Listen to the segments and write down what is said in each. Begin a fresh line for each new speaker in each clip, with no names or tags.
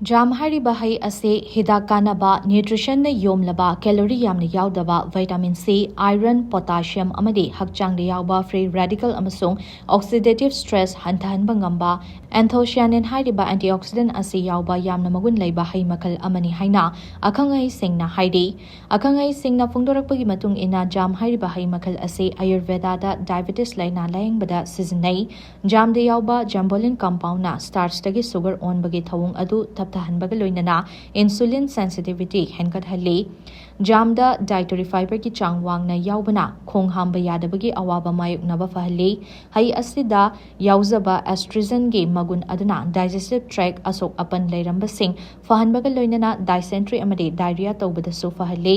Jam ꯍꯥꯏꯔꯤꯕ ꯍꯩ ꯑꯁꯤ ꯍꯤꯗꯥꯛ ꯀꯥꯟꯅꯕ, ꯅ꯭ꯌꯨꯇ꯭ꯔꯤꯁꯟꯅ ꯌꯣꯝꯂꯕ, ꯀꯦꯂꯣꯔꯤ ꯌꯥꯝꯅ ꯌꯥꯎꯗꯕ, ꯚꯤꯇꯥꯃꯤꯟ ꯁꯤ, ꯑꯥꯏꯔꯟ, ꯄꯣꯇꯥꯁꯤꯌꯝ ꯑꯃꯗꯤ ꯍꯛꯆꯥꯡꯗ ꯌꯥꯎꯕ ꯐ꯭ꯔꯤ ꯔꯦꯗꯤꯀꯦꯜ ꯑꯃꯁꯨꯡ ꯑꯣꯛꯁꯤꯗꯦꯇꯤꯚ ꯁ꯭ꯇ꯭ꯔꯦꯁ ꯍꯟꯊꯍꯟꯕ ꯉꯝꯕ ꯑꯦꯟꯊꯣꯁꯤꯌꯥꯅꯤꯟ ꯍꯥꯏꯔꯤꯕ ꯑꯦꯟꯇꯤꯑꯣꯛꯁꯤꯗꯦꯟ ꯑꯁꯤ ꯌꯥꯎꯕ ꯌꯥꯝꯅ ꯃꯒꯨꯟ ꯂꯩꯕ ꯍꯩ ꯃꯈꯜ ꯑꯃꯅꯤ ꯍꯥꯏꯅ ꯑꯈꯪ-ꯑꯍꯩꯁꯤꯡꯅ ꯍꯥꯏꯔꯤ꯫ ꯑꯈꯪ-ꯑꯍꯩꯁꯤꯡꯅ ꯐꯣꯡꯗꯣꯔꯛꯄꯒꯤ ꯃꯇꯨꯡ ꯏꯟꯅ ꯖꯥꯝ ꯍꯥꯏꯔꯤꯕ ꯍꯩ ꯃꯈꯜ ꯑꯁꯤ ꯑꯌꯨꯔꯚꯦꯗꯥꯗ ꯗꯥꯏꯕꯦꯇꯤꯁ ꯂꯥꯏꯅꯥ ꯂꯥꯌꯦꯡꯕꯗ ꯁꯤꯖꯤꯟꯅꯩ꯫ ꯖꯥꯝꯗ ꯌꯥꯎꯕ ꯖꯥꯝꯕꯣꯂꯤꯟ ꯀꯝꯄꯥꯎꯟꯗꯅ ꯁ꯭ꯇꯥꯔꯆꯇꯒꯤ ꯁꯨꯒꯔ ꯑꯣꯟꯕꯒꯤ ꯊꯧꯑꯣꯡ ꯑꯗꯨ ꯇꯞꯊꯍꯟꯕꯒ ꯂꯣꯏꯅꯅ ꯏꯟꯁꯨꯂꯤꯟ ꯁꯦꯟꯁꯤꯇꯤꯚꯤꯇꯤ ꯍꯦꯟꯒꯠꯍꯜꯂꯤ꯫ ꯖꯥꯝꯗ ꯗꯥꯏꯇꯔꯤ ꯐꯥꯏꯕꯔꯒꯤ ꯆꯥꯡ ꯋꯥꯡꯅ ꯌꯥꯎꯕꯅ ꯈꯣꯡ ꯍꯥꯝꯕ ꯌꯥꯗꯕꯒꯤ ꯑꯋꯥꯕ ꯃꯥꯌꯣꯛꯅꯕ ꯐꯍꯜꯂꯤ꯫ ꯍꯩ ꯑꯁꯤꯗ ꯌꯥꯎꯖꯕ ꯑꯦꯁꯇ꯭ꯔꯤꯖꯟꯒꯤ ꯃꯒꯨꯟ ꯑꯗꯨꯅ ꯗꯥꯏꯖꯦꯁꯇꯤꯚ ꯇ꯭ꯔꯦꯛ ꯑꯁꯣꯛ-ꯑꯄꯟ ꯂꯩꯔꯝꯕꯁꯤꯡ ꯐꯍꯟꯕꯒ ꯂꯣꯏꯅꯅ ꯗꯥꯏꯁꯦꯟꯇ꯭ꯔꯤ ꯑꯃꯗꯤ ꯗꯥꯏꯔꯤꯌꯥ ꯇꯧꯕꯗꯁꯨ ꯐꯍꯜꯂꯤ꯫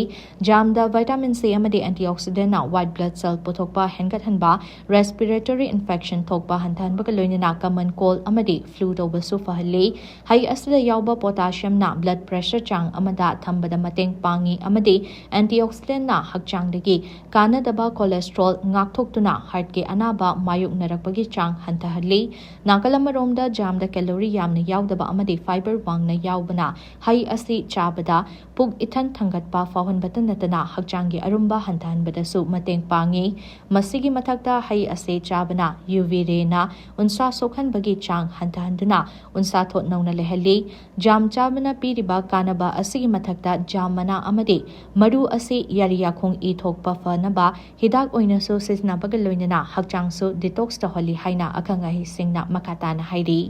ꯖꯥꯝꯗ ꯚꯤꯇꯥꯃꯤꯟ ꯁꯤ ꯑꯃꯗꯤ ꯑꯦꯟꯇꯤꯑꯣꯛꯁꯤꯗꯦꯟꯅ ꯋꯥꯏꯠ ꯕ꯭ꯂꯗ ꯁꯦꯜ ꯄꯨꯊꯣꯛꯄ ꯍꯦꯟꯒꯠꯍꯟꯕ, ꯔꯦꯁꯄꯤꯔꯦꯇꯔꯤ ꯏꯟꯐꯦꯛꯁꯟ ꯊꯣꯛꯄ ꯍꯟꯊꯍꯟꯕꯒ ꯂꯣꯏꯅꯅ ꯀꯃꯟ ꯀꯣꯜꯗ ꯑꯃꯗꯤ ꯐ꯭ꯂꯨ ꯇꯧꯕꯁꯨ ꯐꯍꯜꯂꯤ꯫ ꯍꯩ ꯑꯁꯤꯗ ꯌꯥꯎꯕ ꯄꯣꯇꯥꯁꯤꯌꯝꯅ ꯕ꯭ꯂꯗ ꯄ꯭ꯔꯦꯁꯔ ꯆꯥꯡ ꯑꯃꯗ ꯊꯝꯕꯗ ꯃꯇꯦꯡ ꯄꯥꯡꯏ ꯑꯃꯗꯤ ꯑꯦꯟꯇꯤꯑꯣꯛꯁꯤꯗꯦꯟꯅ ꯍꯛꯆꯥꯡꯗꯒꯤ ꯀꯥꯟꯅꯗꯕ ꯀꯣꯂꯦꯁꯇ꯭ꯔꯣꯜ ꯉꯥꯛꯊꯣꯛꯇꯨꯅ ꯍꯥꯔꯠꯀꯤ ꯑꯅꯥꯕ ꯃꯥꯌꯣꯛꯅꯔꯛꯄꯒꯤ ꯆꯥꯡ ꯍꯟꯊꯍꯜꯂꯤ꯫ ꯅꯥꯀꯜ ꯑꯃꯔꯣꯝꯗ ꯖꯥꯝꯗ ꯀꯦꯂꯣꯔꯤ ꯌꯥꯝꯅ ꯌꯥꯎꯗꯕ ꯑꯃꯗꯤ ꯐꯥꯏꯕꯔ ꯋꯥꯡꯅ ꯌꯥꯎꯕꯅ ꯍꯩ ꯑꯁꯤ ꯆꯥꯕꯗ ꯄꯨꯛ ꯏꯊꯟ ꯊꯟꯒꯠꯄ ꯐꯥꯎꯍꯟꯕꯇ ꯅꯠꯇꯅ ꯍꯛꯆꯥꯡꯒꯤ ꯑꯔꯨꯝꯕ ꯍꯟꯊꯍꯟꯕꯗꯁꯨ ꯃꯇꯦꯡ ꯄꯥꯡꯏ꯫ ꯃꯁꯤꯒꯤ ꯃꯊꯛꯇ ꯍꯩ ꯑꯁꯤ ꯆꯥꯕꯅ UV ꯔꯦꯅ ꯎꯟꯁꯥ ꯁꯣꯛꯍꯟꯕꯒꯤ ꯆꯥꯡ ꯍꯟꯊꯍꯟꯗꯨꯅ ꯎꯟꯁꯥ ꯊꯣꯠ ꯅꯧꯅ ꯂꯩꯍꯜꯂꯤ꯫ ꯖꯥꯝ ꯆꯥꯕꯅ ꯄꯤꯔꯤꯕ ꯀꯥꯟꯅꯕ ꯑꯁꯤꯒꯤ ꯃꯊꯛꯇ ꯖꯥꯝ ꯃꯅꯥ ꯑꯃꯗꯤ ꯃꯔꯨ ꯑꯁꯤ ꯌꯥꯔꯤꯌꯥꯈꯣꯡ ꯏ ꯊꯣꯛꯄ ꯐꯅꯕ ꯍꯤꯗꯥꯛ ꯑꯣꯏꯅꯁꯨ ꯁꯤꯖꯤꯟꯅꯕꯒ ꯂꯣꯏꯅꯅ ꯍꯛꯆꯥꯡꯁꯨ ꯗꯤꯇꯣꯛꯁ ꯇꯧꯍꯜꯂꯤ ꯍꯥꯏꯅ ꯑꯈꯪ-ꯑꯍꯩꯁꯤꯡꯅ ꯃꯈꯥ ꯇꯥꯅ ꯍꯥꯏꯔꯤ꯫